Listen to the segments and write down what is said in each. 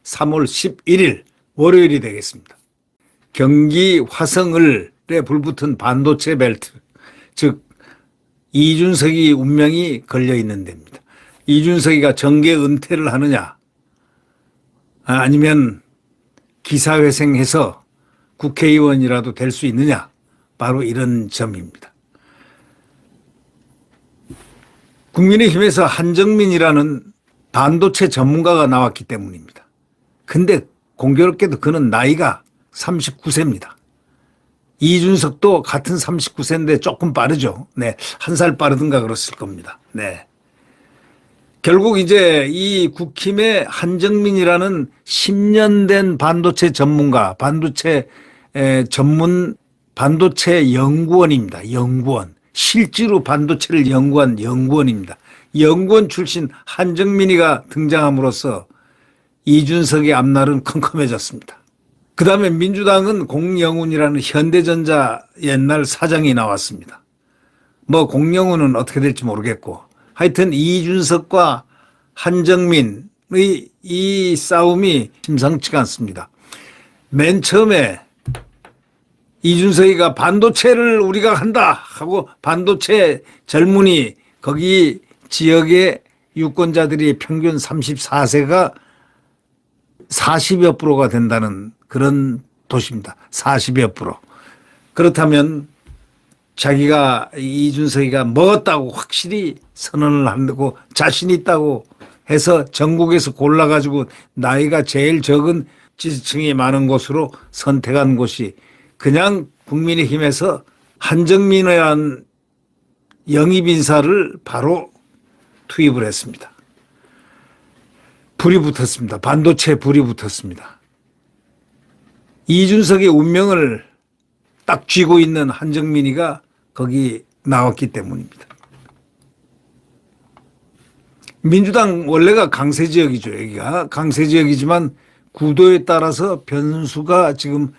(3월 11일) 월요일이 되겠습니다. 경기 화성을에 불붙은 반도체 벨트, 즉 이준석이 운명이 걸려있는 데입니다. 이준석이가 정계 은퇴를 하느냐, 아니면 기사회생해서 국회의원이라도 될 수 있느냐, 바로 이런 점입니다. 국민의힘에서 한정민이라는 반도체 전문가가 나왔기 때문입니다. 근데 공교롭게도 그는 나이가 39세입니다. 이준석도 같은 39세인데 조금 빠르죠. 네. 한 살 빠르든가 그랬을 겁니다. 네. 결국 이제 이 국힘의 한정민이라는 10년 된 반도체 전문가, 반도체 연구원입니다. 연구원. 실제로 반도체를 연구한 연구원입니다. 연구원 출신 한정민이가 등장함으로써 이준석의 앞날은 컴컴해졌습니다. 그 다음에 민주당은 공영훈이라는 현대전자 옛날 사장이 나왔습니다. 뭐 공영훈은 어떻게 될지 모르겠고, 하여튼 이준석과 한정민의 이 싸움이 심상치가 않습니다. 맨 처음에 이준석이가 반도체를 우리가 한다 하고 반도체 젊은이, 거기 지역의 유권자들이 평균 34세가 40여 프로가 된다는 그런 도시입니다. 40여 프로. 그렇다면 자기가, 이준석이가 먹었다고 확실히 선언을 하고 자신 있다고 해서 전국에서 골라가지고 나이가 제일 적은 지지층이 많은 곳으로 선택한 곳이 그냥 국민의힘에서 한정민이라는 영입인사를 바로 투입을 했습니다. 불이 붙었습니다. 반도체에 불이 붙었습니다. 이준석의 운명을 딱 쥐고 있는 한정민이가 거기 나왔기 때문입니다. 민주당 원래가 강세지역이죠. 여기가 강세지역이지만 구도에 따라서 변수가 지금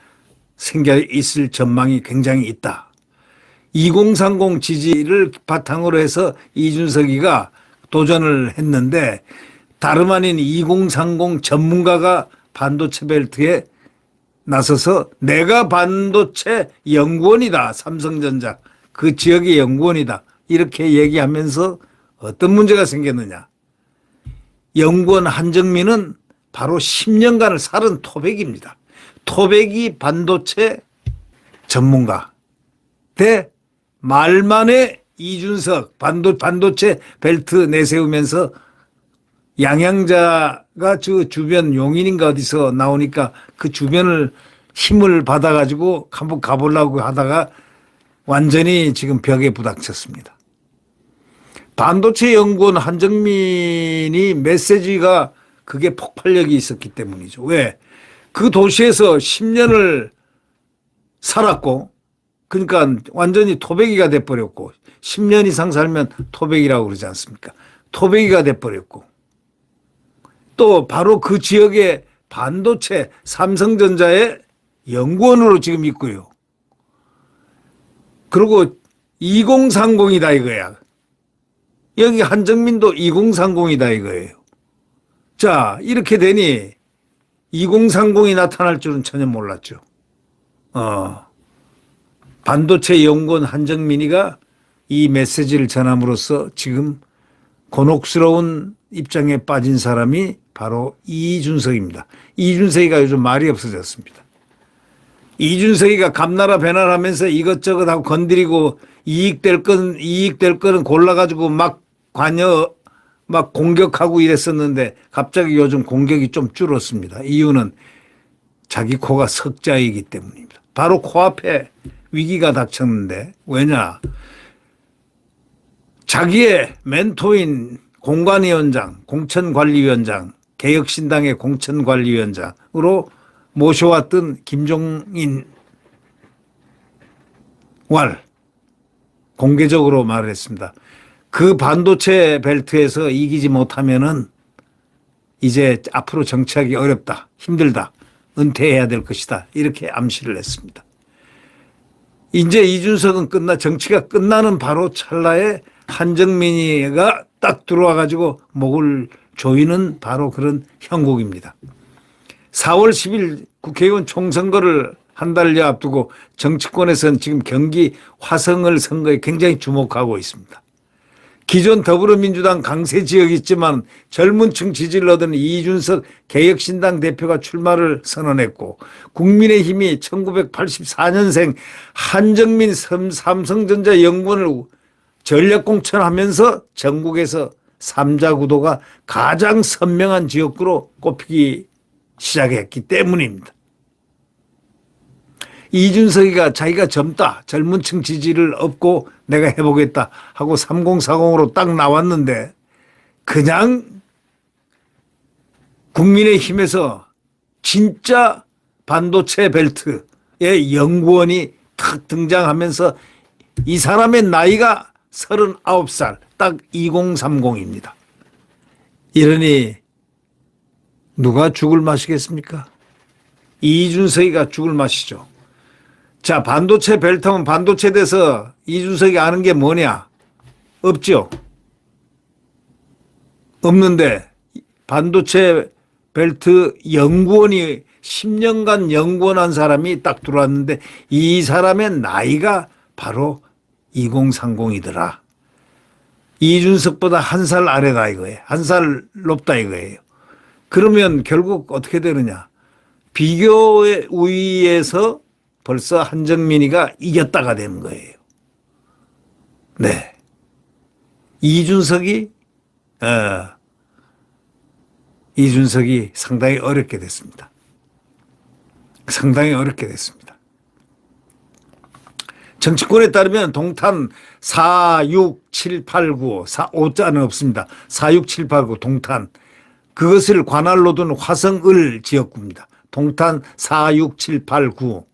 생겨 있을 전망이 굉장히 있다. 2030 지지를 바탕으로 해서 이준석이가 도전을 했는데 다름 아닌 2030 전문가가 반도체 벨트에 나서서 내가 반도체 연구원이다. 삼성전자 그 지역의 연구원이다. 이렇게 얘기하면서 어떤 문제가 생겼느냐. 연구원 한정민은 바로 10년간을 살은 토백입니다. 토백이 반도체 전문가 대 말만에 이준석 반도체 벨트 내세우면서 양양자가 저 주변 용인인가 어디서 나오니까 그 주변을 힘을 받아가지고 한번 가보려고 하다가 완전히 지금 벽에 부닥쳤습니다. 반도체 연구원 한정민이 메시지가 그게 폭발력이 있었기 때문이죠. 왜? 그 도시에서 10년을 살았고, 그러니까 완전히 토백이가 돼버렸고, 10년 이상 살면 토백이라고 그러지 않습니까? 토백이가 돼버렸고, 또 바로 그 지역의 반도체 삼성전자의 연구원으로 지금 있고요. 그리고 2030이다 이거야. 여기 한정민도 2030이다 이거예요. 자, 이렇게 되니 2030이 나타날 줄은 전혀 몰랐죠. 반도체 연구원 한정민이가 이 메시지를 전함으로써 지금 곤혹스러운 입장에 빠진 사람이 바로 이준석입니다. 이준석이가 요즘 말이 없어졌습니다. 이준석이가 감나라 배나라 하면서 이것저것 하고 건드리고 이익될 거는 골라가지고 막 막 공격하고 이랬었는데 갑자기 요즘 공격이 좀 줄었습니다. 이유는 자기 코가 석자이기 때문입니다. 바로 코앞에 위기가 닥쳤는데 왜냐? 자기의 멘토인 공관위원장, 공천관리위원장, 개혁신당의 공천관리위원장으로 모셔왔던 김종인 왈 공개적으로 말을 했습니다. 그 반도체 벨트에서 이기지 못하면은 이제 앞으로 정치하기 어렵다, 힘들다, 은퇴해야 될 것이다 이렇게 암시를 했습니다. 이제 이준석은 정치가 끝나는 바로 찰나에 한정민이가 딱 들어와 가지고 목을 조이는 바로 그런 형국입니다. 4월 10일 국회의원 총선거를 한 달여 앞두고 정치권에서는 지금 경기 화성을 선거에 굉장히 주목하고 있습니다. 기존 더불어민주당 강세 지역이 있지만 젊은 층 지지를 얻은 이준석 개혁신당 대표가 출마를 선언했고, 국민의힘이 1984년생 한정민 삼성전자 연구원을 전략공천하면서 전국에서 3자 구도가 가장 선명한 지역구로 꼽히기 시작했기 때문입니다. 이준석이가 자기가 젊은 층 지지를 얻고 내가 해보겠다 하고 3040으로 딱 나왔는데, 그냥 국민의힘에서 진짜 반도체 벨트의 연구원이 탁 등장하면서 이 사람의 나이가 39살, 딱 2030입니다. 이러니 누가 죽을 맛이겠습니까? 이준석이가 죽을 맛이죠. 자, 반도체 벨트면 반도체에 대해서 이준석이 아는 게 뭐냐? 없죠. 없는데 반도체 벨트 연구원이 10년간 연구원한 사람이 딱 들어왔는데 이 사람의 나이가 바로 2030이더라. 이준석보다 한 살 아래다 이거예요. 한 살 높다 이거예요. 그러면 결국 어떻게 되느냐? 비교의 우위에서 벌써 한정민이가 이겼다가 되는 거예요. 네. 이준석이 상당히 어렵게 됐습니다. 상당히 어렵게 됐습니다. 정치권에 따르면 동탄 4, 6, 7, 8, 9, 5자는 없습니다. 4, 6, 7, 8, 9 동탄. 그것을 관할로 둔 화성을 지역구입니다. 동탄 4, 6, 7, 8, 9.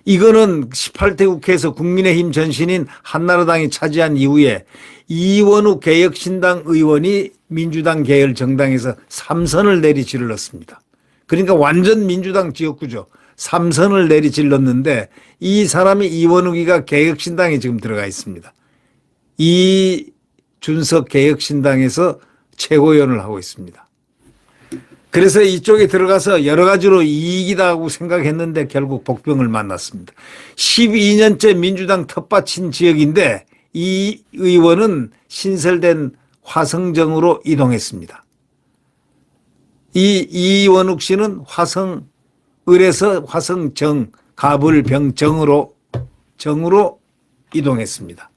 이거는 18대 국회에서 국민의힘 전신인 한나라당이 차지한 이후에 이원우 개혁신당 의원이 민주당 계열 정당에서 3선을 내리질렀습니다. 그러니까 완전 민주당 지역구죠. 3선을 내리질렀는데 이 사람이 이원욱이가 개혁신당에 지금 들어가 있습니다. 이준석 개혁신당에서 최고위원을 하고 있습니다. 그래서 이쪽에 들어가서 여러 가지로 이익이다 하고 생각했는데 결국 복병을 만났습니다. 12년째 민주당 텃밭인 지역인데 이 의원은 신설된 화성정으로 이동했습니다. 이원욱 씨는 화성을에서 화성정, 가불병정으로 이동했습니다.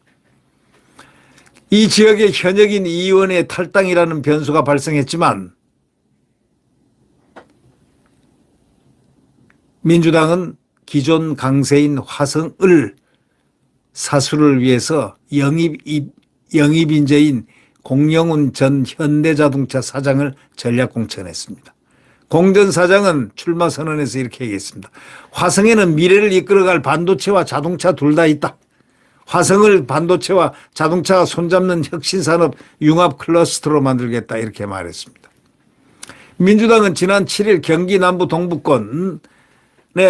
이 지역의 현역인 이 의원의 탈당이라는 변수가 발생했지만 민주당은 기존 강세인 화성을 사수를 위해서 영입인재인 공영훈 전 현대자동차 사장을 전략공천했습니다. 공 전 사장은 출마 선언에서 이렇게 얘기했습니다. 화성에는 미래를 이끌어갈 반도체와 자동차 둘 다 있다. 화성을 반도체와 자동차가 손잡는 혁신산업 융합 클러스터로 만들겠다 이렇게 말했습니다. 민주당은 지난 7일 경기 남부 동부권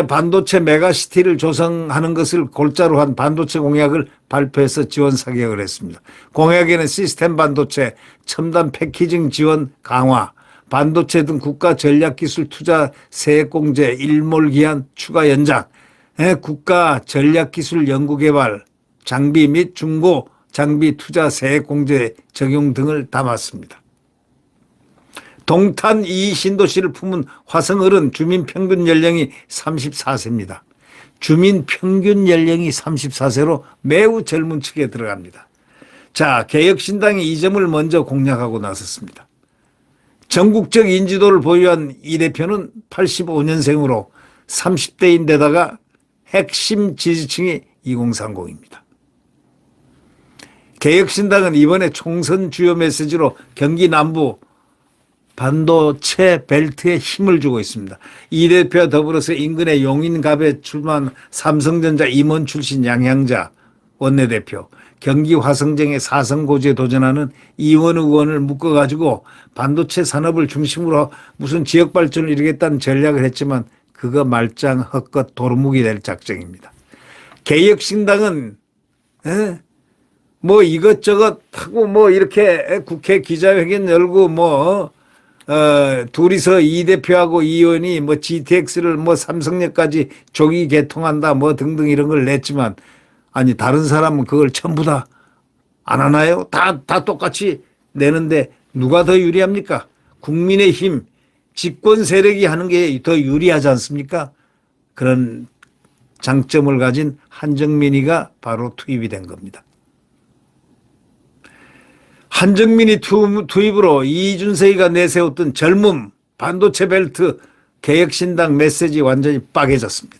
반도체 메가시티를 조성하는 것을 골자로 한 반도체 공약을 발표해서 지원 사격을 했습니다. 공약에는 시스템 반도체, 첨단 패키징 지원 강화, 반도체 등 국가 전략기술 투자 세액공제 일몰 기한 추가 연장, 국가 전략기술 연구개발, 장비 및 중고 장비 투자 세액공제 적용 등을 담았습니다. 동탄 이 신도시를 품은 화성을은 주민 평균 연령이 34세입니다. 주민 평균 연령이 34세로 매우 젊은 층에 들어갑니다. 자, 개혁신당이 이 점을 먼저 공략하고 나섰습니다. 전국적 인지도를 보유한 이 대표는 85년생으로 30대인데다가 핵심 지지층이 2030입니다. 개혁신당은 이번에 총선 주요 메시지로 경기 남부 반도체 벨트에 힘을 주고 있습니다. 이 대표와 더불어서 인근의 용인갑에 출마한 삼성전자 임원 출신 양향자 원내대표, 경기 화성정의 4선 고지에 도전하는 이원우 의원을 묶어가지고 반도체 산업을 중심으로 무슨 지역 발전을 이루겠다는 전략을 했지만 그거 말짱 헛것 도루묵이 될 작정입니다. 개혁신당은 뭐 이것저것 하고 뭐 이렇게 국회 기자회견 열고 뭐 둘이서 이 대표하고 이 의원이 뭐 GTX를 뭐 삼성역까지 조기 개통한다 뭐 등등 이런 걸 냈지만 아니 다른 사람은 그걸 전부 다 안 하나요? 다 똑같이 내는데 누가 더 유리합니까? 국민의힘 집권 세력이 하는 게 더 유리하지 않습니까? 그런 장점을 가진 한정민이가 바로 투입이 된 겁니다. 한정민이 투입으로 이준석이가 내세웠던 젊음, 반도체 벨트, 개혁신당 메시지 완전히 빠개졌습니다.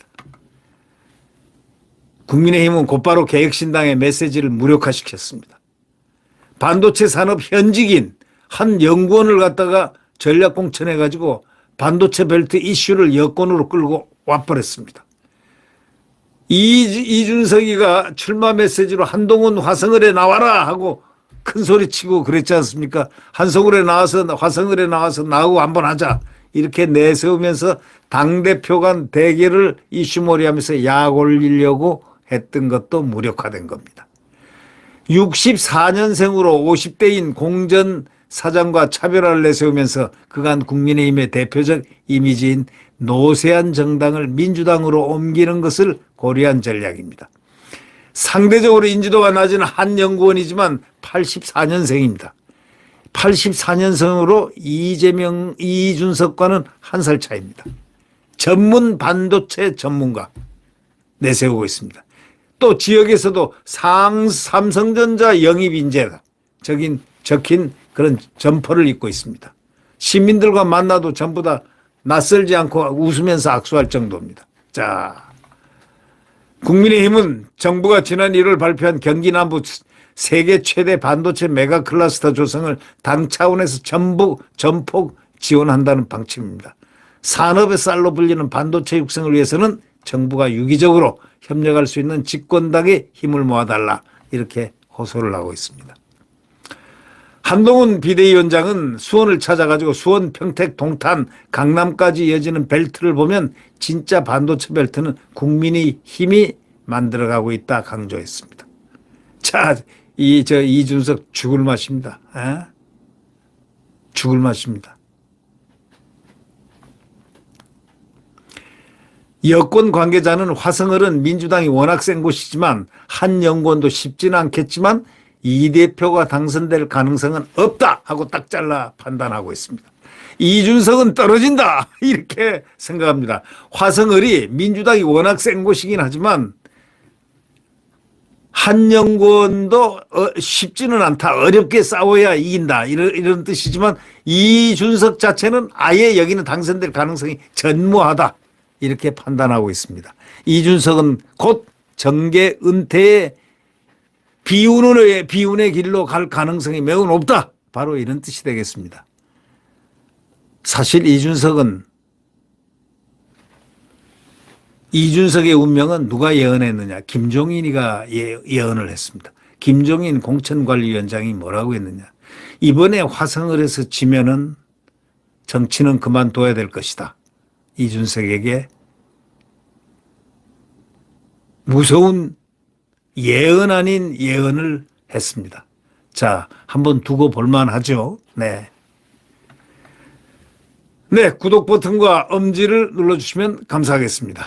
국민의힘은 곧바로 개혁신당의 메시지를 무력화시켰습니다. 반도체 산업 현직인 한 연구원을 갖다가 전략공천해가지고 반도체 벨트 이슈를 여권으로 끌고 와버렸습니다. 이준석이가 출마 메시지로 한동훈 화성을에 나와라 하고 큰 소리 치고 그랬지 않습니까? 화성을에 나와서 나하고 한번 하자 이렇게 내세우면서 당대표 간 대결을 이슈몰이하면서 약 올리려고 했던 것도 무력화된 겁니다. 64년생으로 50대인 공전 사장과 차별화를 내세우면서 그간 국민의힘의 대표적 이미지인 노세한 정당을 민주당으로 옮기는 것을 고려한 전략입니다. 상대적으로 인지도가 낮은 한 연구원이지만 84년생입니다. 84년생으로 이준석과는 한 살 차이입니다. 전문 반도체 전문가 내세우고 있습니다. 또 지역에서도 삼성전자 영입 인재다 적힌 그런 점퍼를 입고 있습니다. 시민들과 만나도 전부 다 낯설지 않고 웃으면서 악수할 정도입니다. 자, 국민의힘은 정부가 지난 1월 발표한 경기 남부 세계 최대 반도체 메가 클러스터 조성을 당 차원에서 전폭 지원한다는 방침입니다. 산업의 쌀로 불리는 반도체 육성을 위해서는 정부가 유기적으로 협력할 수 있는 집권당의 힘을 모아달라 이렇게 호소를 하고 있습니다. 한동훈 비대위원장은 수원을 찾아가지고 수원, 평택, 동탄, 강남까지 이어지는 벨트를 보면 진짜 반도체 벨트는 국민의 힘이 만들어가고 있다 강조했습니다. 자, 이준석 죽을 맛입니다. 죽을 맛입니다. 여권 관계자는 화성을은 민주당이 워낙 센 곳이지만 한 연구원도 쉽지는 않겠지만 이 대표가 당선될 가능성은 없다 하고 딱 잘라 판단하고 있습니다. 이준석은 떨어진다 이렇게 생각합니다. 화성을이 민주당이 워낙 센 곳이긴 하지만 한 연구원도 쉽지는 않다. 어렵게 싸워야 이긴다. 이런 뜻이지만 이준석 자체는 아예 여기는 당선될 가능성이 전무하다. 이렇게 판단하고 있습니다. 이준석은 곧 정계 은퇴의 비운의 길로 갈 가능성이 매우 높다. 바로 이런 뜻이 되겠습니다. 사실 이준석의 운명은 누가 예언했느냐. 김종인이가 예언을 했습니다. 김종인 공천관리위원장이 뭐라고 했느냐. 이번에 화성을에서 지면은 정치는 그만둬야 될 것이다. 이준석에게 무서운 예언 아닌 예언을 했습니다. 자, 한번 두고 볼만 하죠. 네. 네, 구독 버튼과 엄지를 눌러주시면 감사하겠습니다.